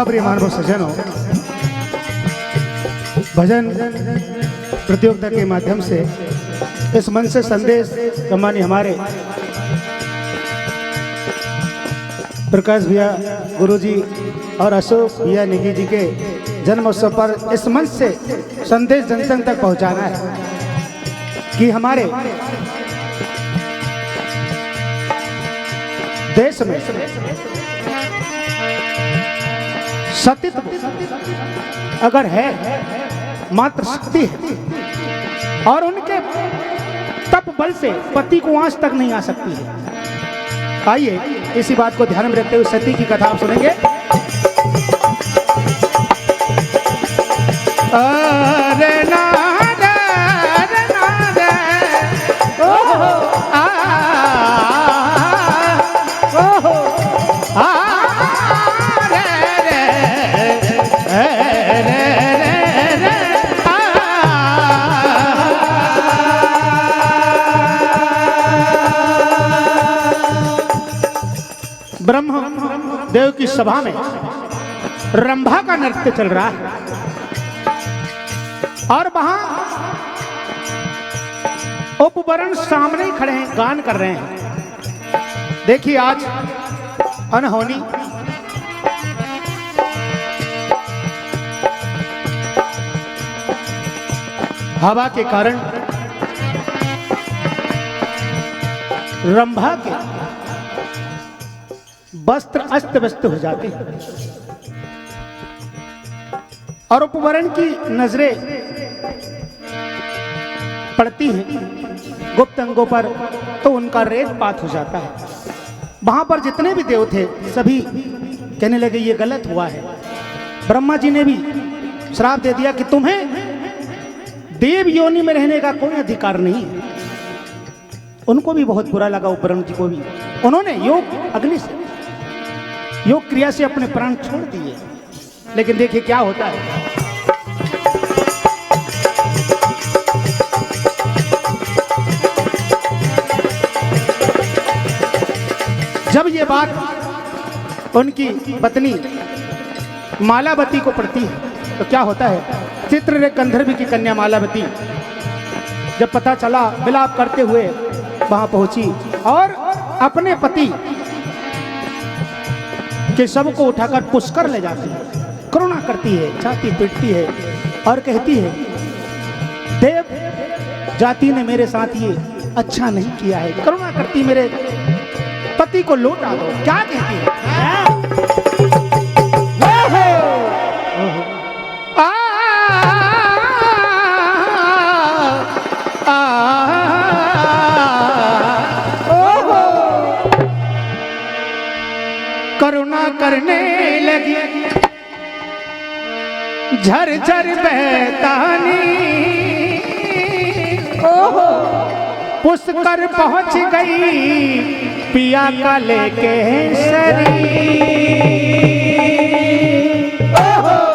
हाँ प्रिय मानव सज्जनों, भजन प्रतियोगिता के माध्यम से इस मन से संदेश सम्मानी हमारे प्रकाश भैया गुरुजी और अशोक भैया नेगी जी के जन्मोत्सव पर इस मंच से संदेश जन जन तक पहुंचाना है कि हमारे देश में सतीत्व अगर है, मात्र शक्ति है और उनके तप बल से पति को आंच तक नहीं आ सकती है। आइए इसी बात को ध्यान में रखते हुए सती की कथा आप सुनेंगे। अरे नारे, अरे नारे, ओहो, ओहो, ब्रह्म देव की सभा में रंभा का नृत्य चल रहा है और वहां उपवरण सामने ही खड़े हैं, गान कर रहे हैं। देखिए आज अनहोनी हवा के कारण रंभा के वस्त्र अस्त व्यस्त हो जाते हैं और उपवरण की नजरें पड़ती हैं गुप्त अंगों पर तो उनका रेतपात हो जाता है। वहां पर जितने भी देव थे सभी कहने लगे ये गलत हुआ है। ब्रह्मा जी ने भी श्राप दे दिया कि तुम्हें देव योनि में रहने का कोई अधिकार नहीं है। उनको भी बहुत बुरा लगा, उपवरण जी को भी। उन्होंने योग अग्नि से योग क्रिया से अपने प्राण छोड़ दिए। लेकिन देखिए क्या होता है। जब ये बात उनकी पत्नी मालावती को पड़ती है तो क्या होता है। चित्र गंधर्व की कन्या मालावती जब पता चला विलाप करते हुए वहां पहुंची और अपने पति के शव को उठाकर पुष्कर ले जाती है, करुणा करती है, छाती पीटती है और कहती है देव जाति ने मेरे साथ ये अच्छा नहीं किया है, करुणा करती मेरे पति को लौटा दो। क्या कहती है। करुणा करने लगी झरझर बहतानी, ओहो पुष्कर पहुंच गई पिया का लेके शरीर।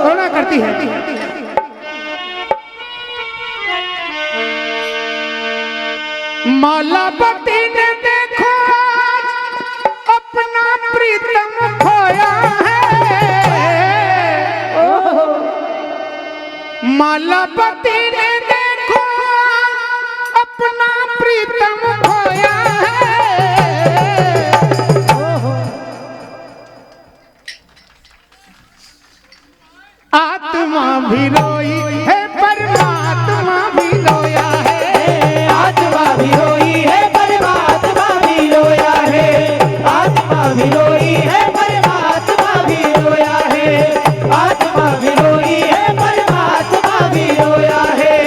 करुणा करती है। मालावती ने देखो अपना प्रीतम खोया है। मालावती ने देखो अपना प्रीतम खोया है। आत्मा भी रोई है परमात्मा भी रोया है। आत्मा भी रोई है परमात्मा भी रोया है। आत्मा भी रोई है परमात्मा भी रोया है। आत्मा भी रोई है परमात्मा भी रोया है।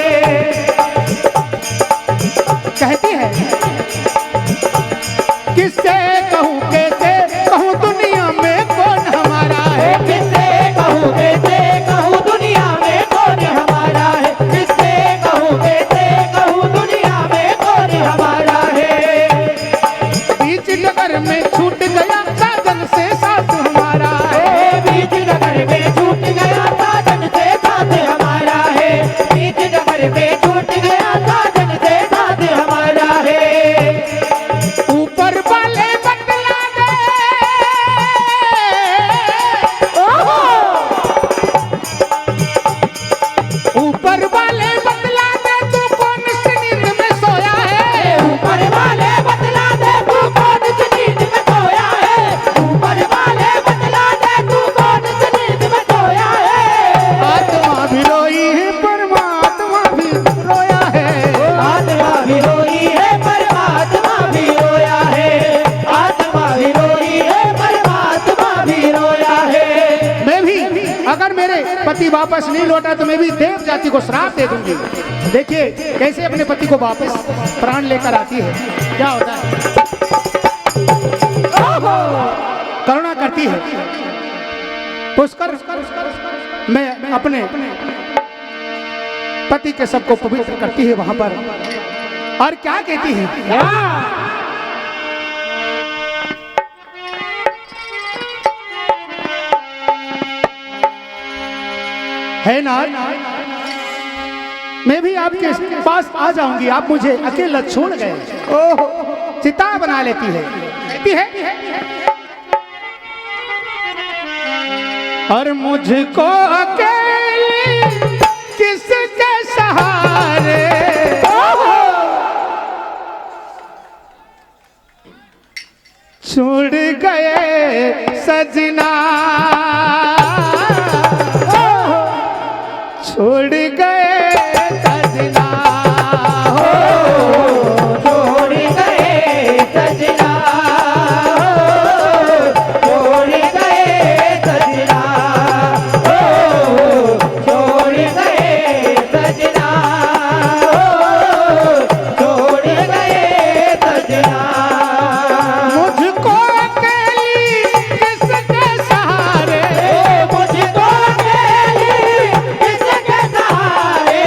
वापस नहीं लौटा तो मैं भी देव जाति को श्राप दे दूंगी। देखिए कैसे अपने पति को वापस प्राण लेकर आती है, क्या होता है। करुणा करती है। पुष्कर मैं अपने पति के सबको पवित्र करती है वहां पर, और क्या कहती है, है ना, मैं भी आपके पास आ जाऊंगी, आप मुझे अकेला छोड़ गए। ओह, चिता बना लेती है, कहती है और मुझको अकेली किसके सहारे छोड़ गए सजना, छोड़ गए सजना, छोड़ गए सजना, छोड़ गए सजना, छोड़ गए सजना, छोड़ गए सजना। मुझको अकेली किसके सहारे, मुझको अकेली किसके सहारे,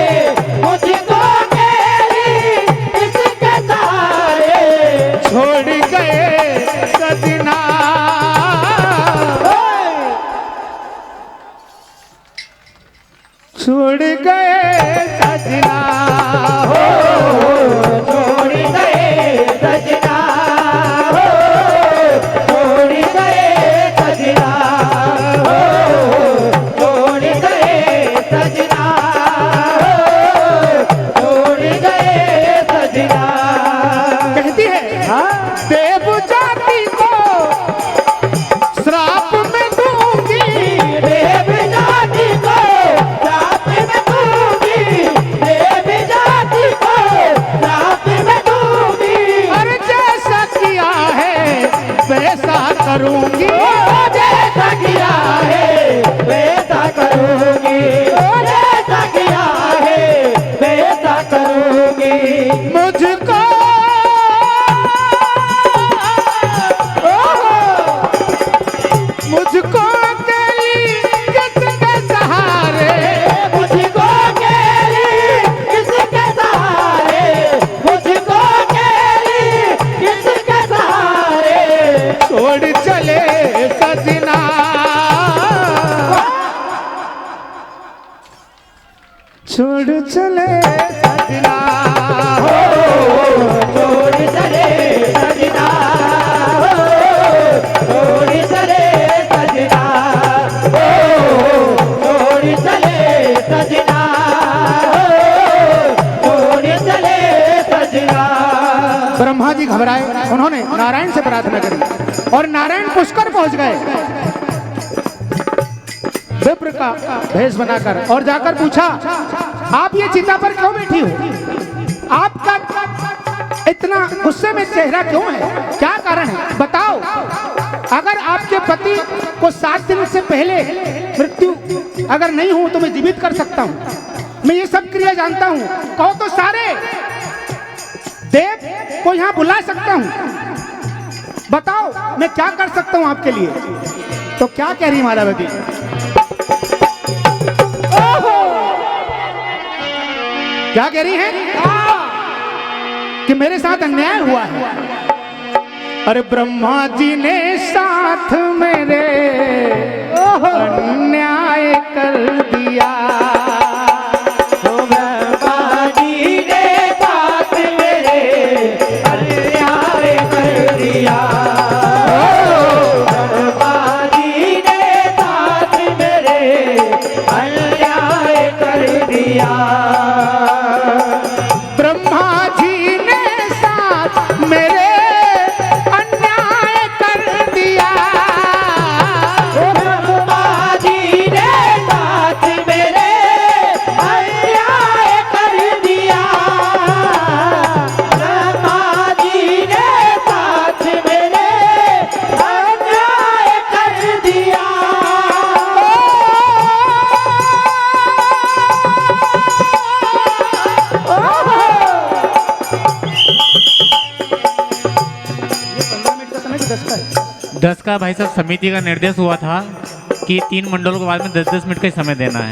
मुझको अकेली किसके सहारे छोड़ गए सजना, छोड़ गए सजना, छोड़ गए सजना, छोड़ गए सजना, छोड़ गए सजना, छोड़ गए सजना। कहती है देव जाति को श्राप में दूंगी, देव जाति को श्राप में दूंगी, देव जाति को श्राप में दूंगी। और जैसा किया है वैसा करूंगी, जैसा किया है वैसा करूंगी, जैसा किया है वैसा करूंगी। मुझको मुझको अकेली किसके सहारे, मुझको अकेली किसके सहारे, मुझको अकेली किसके सहारे छोड़ चले सजना, छोड़ चले सजना, छोड़ चले सजना, छोड़ चले सजना, छोड़ चले सजना, छोड़ चले सजना। ब्रह्मा जी घबराए, उन्होंने नारायण से प्रार्थना करी और नारायण पुष्कर पहुंच गए विप्र का भेष बनाकर, और जाकर पूछा आप ये चिता पर क्यों बैठी हो, आपका इतना गुस्से में चेहरा क्यों है, क्या कारण है बताओ। अगर आपके पति को 7 दिन से पहले मृत्यु अगर नहीं हो तो मैं जीवित कर सकता हूँ, मैं ये सब क्रिया जानता हूँ, कहो तो सारे देव को यहाँ बुला सकता हूँ, बताओ मैं क्या कर सकता हूँ आपके लिए। तो क्या कह रही मालावती, क्या कह रही है कि मेरे साथ अन्याय हुआ है। अरे ब्रह्मा जी ने साथ मेरे अन्याय कर दिया, ब्रह्मा जी ने साथ मेरे अन्याय कर दिया, ब्रह्मा जी ने साथ मेरे अन्याय कर दिया, ब्रह्मा जी ने साथ मेरे अन्याय कर दिया, ब्रह्मा जी ने साथ मेरे 10 का भाई साहब समिति का निर्देश हुआ था कि 3 मंडलों के बाद में 10-10 मिनट का ही समय देना है।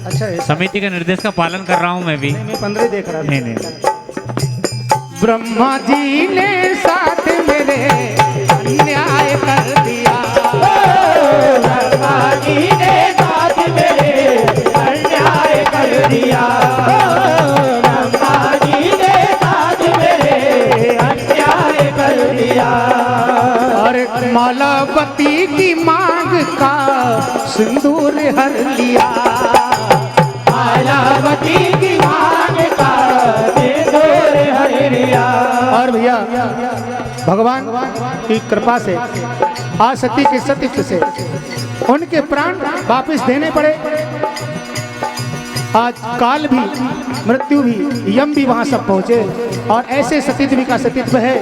अच्छा ऐसा? समिति के निर्देश का पालन कर रहा हूँ मैं भी। नहीं, मैं 15 देख रहा था। नहीं नहीं ब्रह्मा जी ने साथ मेरे अन्याय कर दिया। ब्रह्मा जी ने साथ मेरे अन्याय कर दिया। ब्रह्मा जी ने साथ मेरे अन्याय कर दिया। और मालावती की मांग का सिंदूर हर लिया। मालावती की मांग का सिंदूर हर लिया। और भैया भगवान की कृपा से आज सती के सतीत्व से उनके प्राण वापस देने पड़े। आज काल भी, मृत्यु भी, यम भी वहां सब पहुंचे और ऐसे सतीत्व का सतीत्व है